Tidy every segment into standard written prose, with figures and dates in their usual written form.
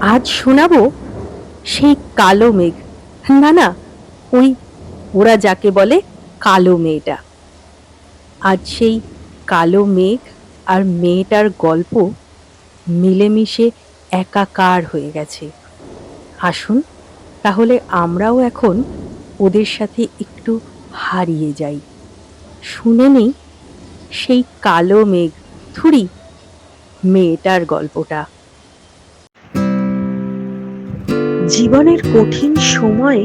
আজ শোনাবো সেই কালো মেঘ। না না, ওই ওরা যাকে বলে কালো মেয়েটা। আজ সেই কালো মেঘ আর মেয়েটার গল্প মিলেমিশে একাকার হয়ে গেছে। আসুন তাহলে আমরাও এখন ওদের সাথে একটু হারিয়ে যাই। শুনে নেই সেই কালো মেঘ থুড়ি মেয়েটার গল্পটা। জীবনের কঠিন সময়ে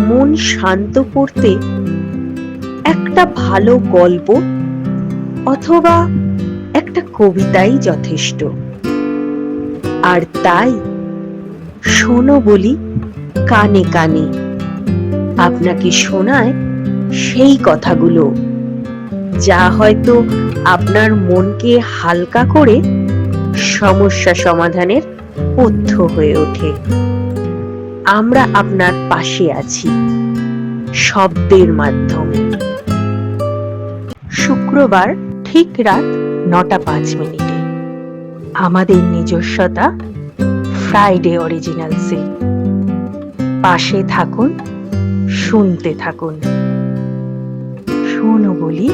মন শান্ত করতে একটা ভালো গল্প অথবা একটা কবিতাই যথেষ্ট। আর তাই শোনো বলি কানে কানে, আপনাকে শোনায় সেই কথাগুলো যা হয়তো আপনার মনকে হালকা করে সমস্যা সমাধানের পথ্য হয়ে ওঠে। আমরা আপনার পাশে আছি শব্দের মাধ্যমে। শুক্রবার ঠিক রাত ৯টা ৫ মিনিটে আমাদের নিজস্বতা ফ্রাইডে অরিজিনালসে। পাশে থাকুন, শুনতে থাকুন। শোনো বলি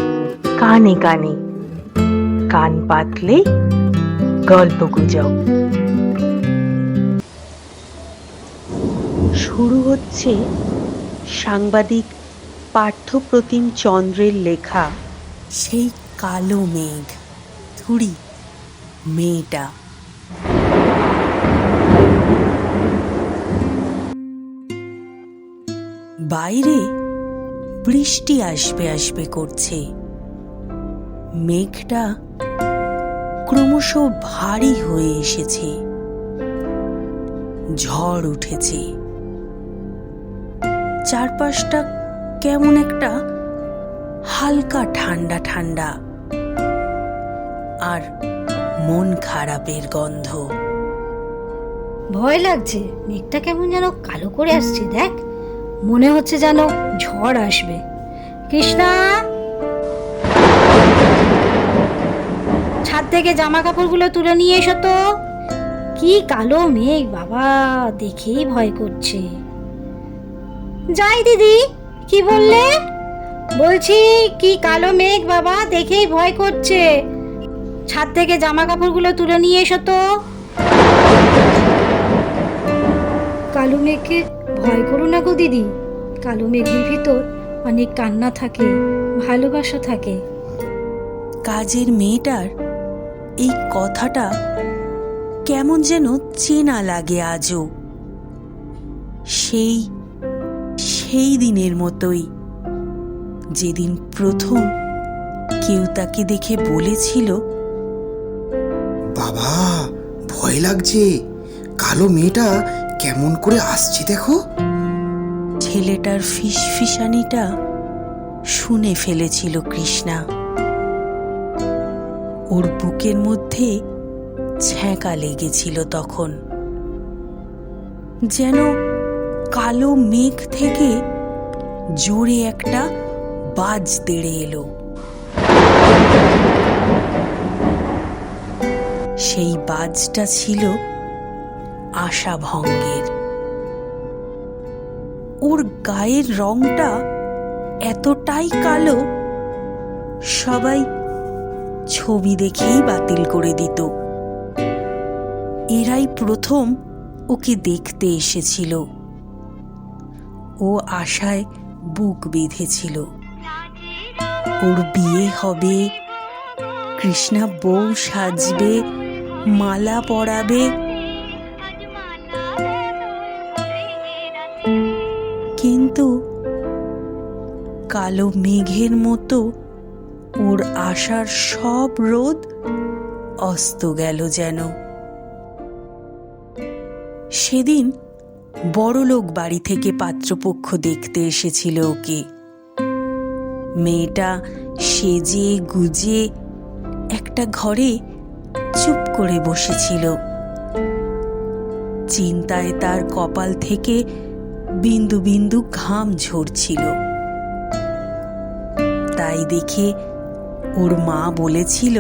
কানে কানে, কান পাতলে গল্প গুজব। শুরু হচ্ছে সাংবাদিক পার্থপ্রতিম চন্দ্রের লেখা সেই কালো মেঘ থুড়ি মেয়েটা। বাইরে বৃষ্টি আসবে আসবে করছে। মেঘটা ক্রমশ ভারী হয়ে এসেছে। ঝড় উঠেছে। চারপাশটা কেমন একটা হালকা ঠান্ডা ঠান্ডা, আর মন খারাপের গন্ধ। ভয় লাগছে, মেঘটা কেমন যেন কালো করে আসছে। দেখ, মনে হচ্ছে যেন ঝড় আসবে। কৃষ্ণা, ছাদ থেকে জামা কাপড়গুলো তুলে নিয়ে এসো তো। কি কালো মেঘ বাবা, দেখেই ভয় করছে। যাই দিদি, কি বললে? বলছি কি কালো মেঘ বাবা, দেখেই ভয় করছে। ছাদ থেকে জামা কাপড়গুলো তুলে নিয়ে এসো তো। কালো মেঘকে ভয় করো না গো দিদি। কালো মেঘের ভিতর অনেক কান্না থাকে, ভালোবাসা থাকে। কাজের মেয়েটার এই কথাটা কেমন যেন চেনা লাগে আজও। সেই সেই দিনের মতোই, যেদিন প্রথম কেউ তাকে দেখে বলেছিল, বাবা ভয় লাগছে, কালো মেয়েটা কেমন করে আসছে দেখো। ছেলেটার ফিসফিসানিটা শুনে ফেলেছিল কৃষ্ণা। ওর বুকের মধ্যে ছ্যাঁকা লেগেছিল তখন, যেন কালো মেঘ থেকে জোরে একটা বাজ তেড়ে এলো। সেই বাজটা ছিল আশাভঙ্গের। ওর গায়ের রংটা এতটাই কালো, সবাই ছবি দেখেই বাতিল করে দিত। এরাই প্রথম ওকে দেখতে এসেছিল। ও আশায় বুক বেঁধেছিল। ওর বিয়ে হবে, কৃষ্ণা বউ সাজবে, মালা পরাবে। কিন্তু কালো মেঘের মতো ওর আশার সব রোদ অস্ত গেল যেন। সেদিন বড়লোক বাড়ি থেকে পাত্রপক্ষ দেখতে এসেছিল ওকে। মেয়েটা সেজে গুজে একটা ঘরে চুপ করে বসেছিল। চিন্তায় তার কপাল থেকে বিন্দু বিন্দু ঘাম ঝরছিল। তাই দেখে ওর মা বলেছিল,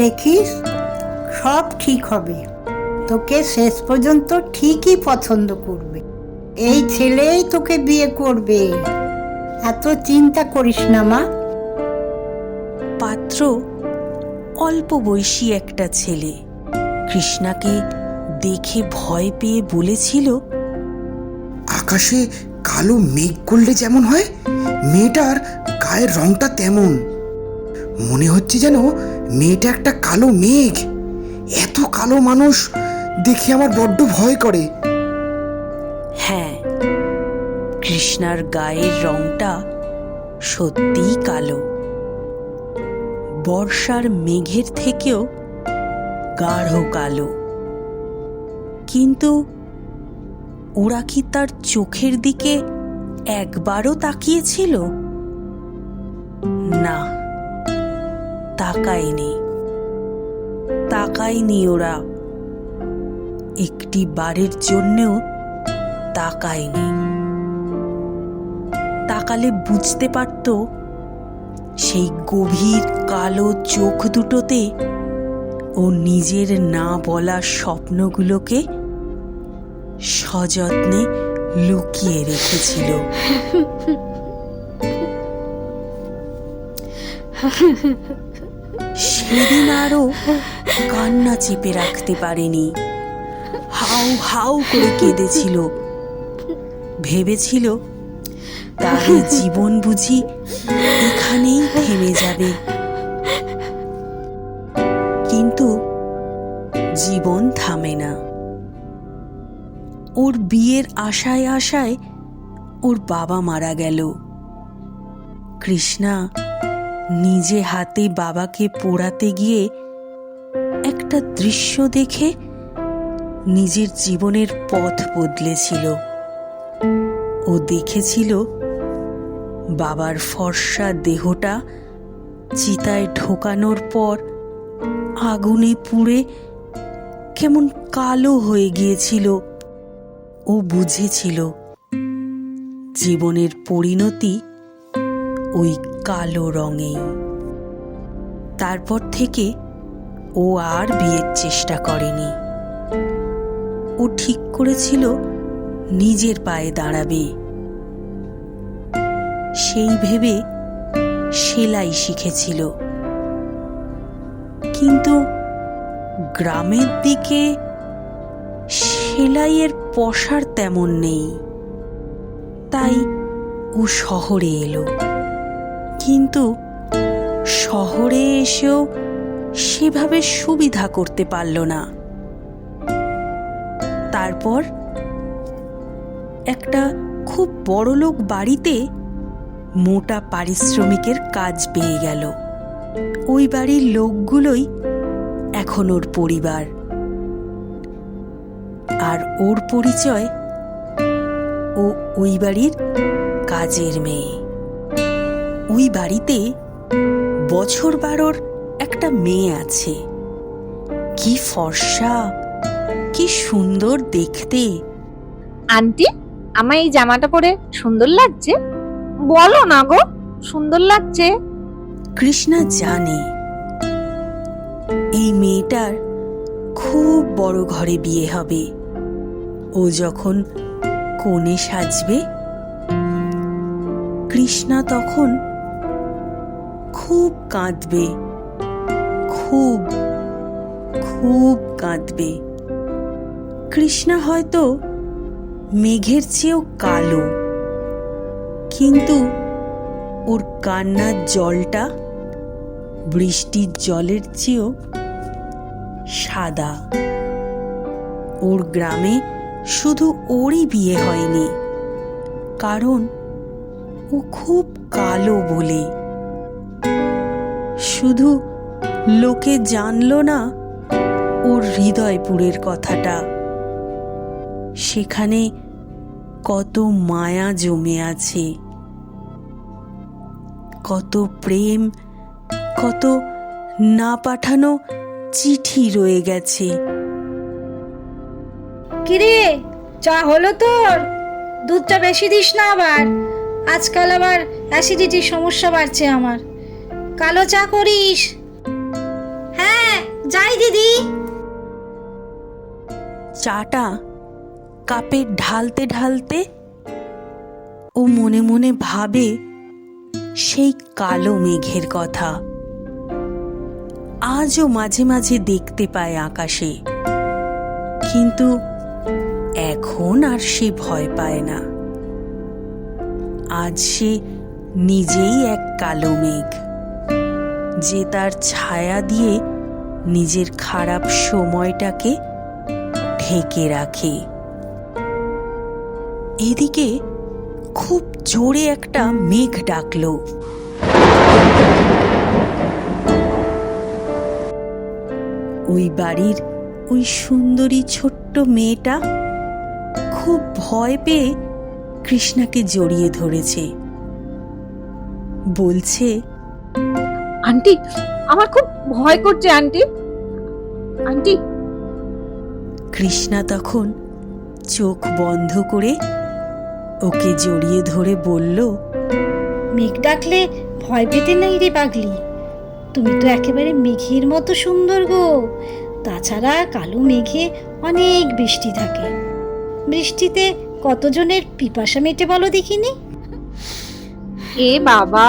দেখিস সব ঠিক হবে। তোকে শেষ পর্যন্ত ঠিকই পছন্দ করবে। এই ছেলেই তোকে বিয়ে করবে, এত চিন্তা করিস না মা। পাত্র অল্প বয়সী একটা ছেলে। কৃষ্ণাকে দেখে ভয় পেয়ে বলেছিল, আকাশে কালো মেঘ করলে যেমন হয়, মেয়েটার গায়ের রংটা তেমন। মনে হচ্ছে যেন মেয়েটা একটা কালো মেঘ। এত কালো মানুষ দেখে আমার বড্ড ভয় করে। হ্যাঁ, কৃষ্ণার গায়ের রংটা সত্যিই কালো, বর্ষার মেঘের থেকেও গাঢ় কালো। কিন্তু ওরা কি তার চোখের দিকে একবারও তাকিয়েছিল? না, তাকায়নি ওরা, একটি বারের জন্যেও তাকায়নি। তাকালে বুঝতে পারত সেই গভীর কালো চোখ দুটোতে ও নিজের না বলা স্বপ্নগুলোকে সযত্নে লুকিয়ে রেখেছিল। সেদিন আরও কান্না চেপে রাখতে পারেনি, হাউ হাউ করে কেঁদেছিল। ভেবেছিল তার জীবন বুঝি এখানেই থেমে যাবে। কিন্তু জীবন থামে না। ওর বিয়ের আশায় আশায় ওর বাবা মারা গেল। কৃষ্ণা নিজে হাতে বাবাকে পোড়াতে গিয়ে একটা দৃশ্য দেখে নিজের জীবনের পথ বদলেছিল। ও দেখেছিল বাবার ফর্সা দেহটা চিতায় ঢোকানোর পর আগুনে পুড়ে কেমন কালো হয়ে গিয়েছিল। ও বুঝেছিল জীবনের পরিণতি ওই কালো রঙেই। তারপর থেকে ও আর বিয়ের চেষ্টা করেনি। ও ঠিক করেছিল নিজের পায়ে দাঁড়াবে। সেই ভেবে সেলাই শিখেছিল। কিন্তু গ্রামের দিকে সেলাইয়ের পসার তেমন নেই, তাই ও শহরে এলো। কিন্তু শহরে এসেও সেভাবে সুবিধা করতে পারল না। তারপর একটা খুব বড়লোক বাড়িতে মোটা পারিশ্রমিকের কাজ পেয়ে গেল। ওই বাড়ির লোকগুলোই এখন ওর পরিবার। আর ওর পরিচয়, ও ওই বাড়ির কাজের মেয়ে। ওই বাড়িতে বছর 12 একটা মেয়ে আছে। কি ফর্সা, কি সুন্দর দেখতে। আন্টি, আমার এই জামাটা পরে সুন্দর লাগছে? বলো না গো, সুন্দর লাগছে? কৃষ্ণা জানে এই মেয়েটার খুব বড় ঘরে বিয়ে হবে। ও যখন কনে সাজবে, কৃষ্ণা তখন খুব কাঁদবে, খুব খুব কাঁদবে। কৃষ্ণা হয়তো মেঘের চেয়েও কালো, কিন্তু ওর কান্নার জলটা বৃষ্টির জলের চেয়েও সাদা। ওর গ্রামে শুধু ওরই বিয়ে হয়নি, কারণ ও খুব কালো বলে। শুধু লোকে জানলো না ওর হৃদয়পুরের কথাটা। সেখানে কত মায়া জমে আছে, কত প্রেম, কত না পাঠানো চিঠি রয়ে গেছে। কিরে, চা হলো তোর? দুধটা বেশি দিস না আবার, আজকাল আবার অ্যাসিডিটির সমস্যা বাড়ছে আমার। কালো চা করিস? হ্যাঁ, যাই দিদি। চাটা কাপে ঢালতে ঢালতে ও মনে মনে ভাবে সেই কালো মেঘের কথা। আজও মাঝে মাঝে দেখতে পায় আকাশে, কিন্তু এখন আর সে ভয় পায় না। আজ সে নিজেই এক কালো মেঘ, যে তার ছায়া দিয়ে নিজের খারাপ সময়টাকে ঢেকে রাখে। এদিকে খুব জোরে একটা মেঘ ডাকলো। ওই বাড়ির ওই সুন্দরী ছোট্ট মেয়েটা খুব ভয় পেয়ে কৃষ্ণাকে জড়িয়ে ধরেছে। বলছে, আন্টি, আমার খুব ভয় করছে আন্টি। আন্টি। কৃষ্ণা তখন চোখ বন্ধ করে ওকে জড়িয়ে ধরে বলল, মেঘ ডাকলে ভয় পেতে নাই রে পাগলি, তুমি তো একেবারে মেঘের মতো সুন্দর গো। তাছাড়া কালো মেঘে অনেক বৃষ্টি থাকে, বৃষ্টিতে কতজনের পিপাসা মেটে বলো দেখিনি। এ বাবা,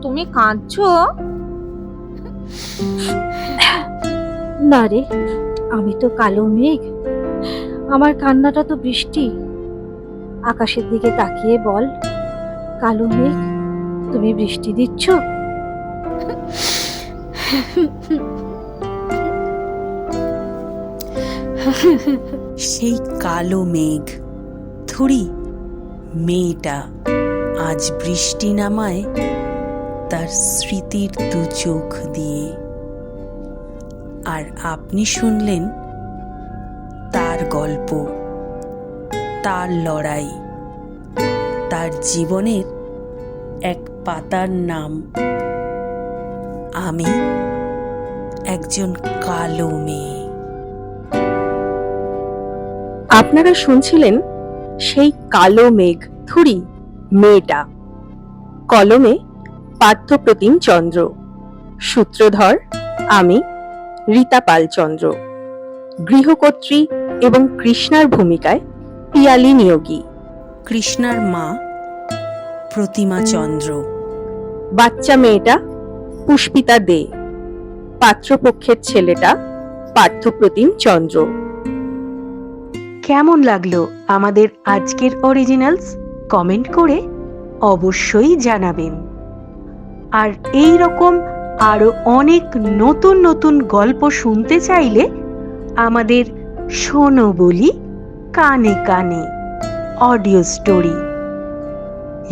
তুমি কাঁদছো? না রে, আমি তো কালো মেঘ, আমার কান্নাটা তো বৃষ্টি। আকাশের দিকে তাকিয়ে বল, কালো মেঘ, তুমি বৃষ্টি দিচ্ছ? সেই কালো মেঘ থুড়ি মেয়েটা আজ বৃষ্টি নামায় তার স্মৃতির দু চোখ দিয়ে। আর আপনি শুনলেন তার গল্প, তার লড়াই, তার জীবনের এক পাতার নাম, আমি একজন কালো মেয়ে। আপনারা শুনছিলেন সেই কালো মেঘ থুড়ি মেয়েটা। কলমে পার্থপ্রতিম চন্দ্র, সূত্রধর আমি রীতা পাল চন্দ্র, গৃহকর্ত্রী এবং কৃষ্ণার ভূমিকায় পিয়ালি নিয়োগী, কৃষ্ণার মা প্রতিমা চন্দ্র, বাচ্চা মেয়েটা পুষ্পিতা দে, পাত্রপক্ষের ছেলেটা পার্থপ্রতিম চন্দ্র। কেমন লাগলো আমাদের আজকের অরিজিনালস? কমেন্ট করে অবশ্যই জানাবেন। আর এই রকম আরো অনেক নতুন নতুন গল্প শুনতে চাইলে আমাদের শোনো বলি কানে কানে অডিও স্টোরি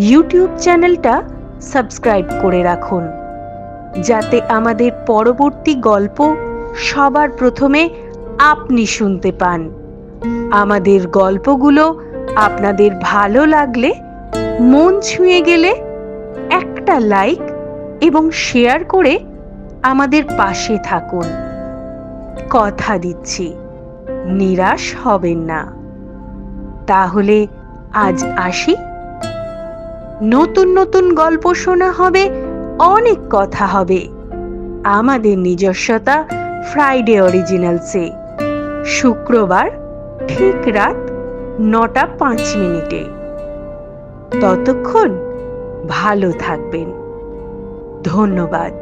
ইউটিউব চ্যানেলটা সাবস্ক্রাইব করে রাখুন, যাতে আমাদের পরবর্তী গল্প সবার প্রথমে আপনি শুনতে পান। আমাদের গল্পগুলো আপনাদের ভালো লাগলে, মন ছুঁয়ে গেলে একটা লাইক এবং শেয়ার করে আমাদের পাশে থাকুন। কথা দিচ্ছি নিরাশ হবেন না। তাহলে আজ আসি। নতুন নতুন গল্প শোনা হবে, অনেক কথা হবে আমাদের নিজস্বতা ফ্রাইডে অরিজিনালসে, শুক্রবার ঠিক রাত 9:05। ততক্ষণ ভালো থাকবেন। ধন্যবাদ।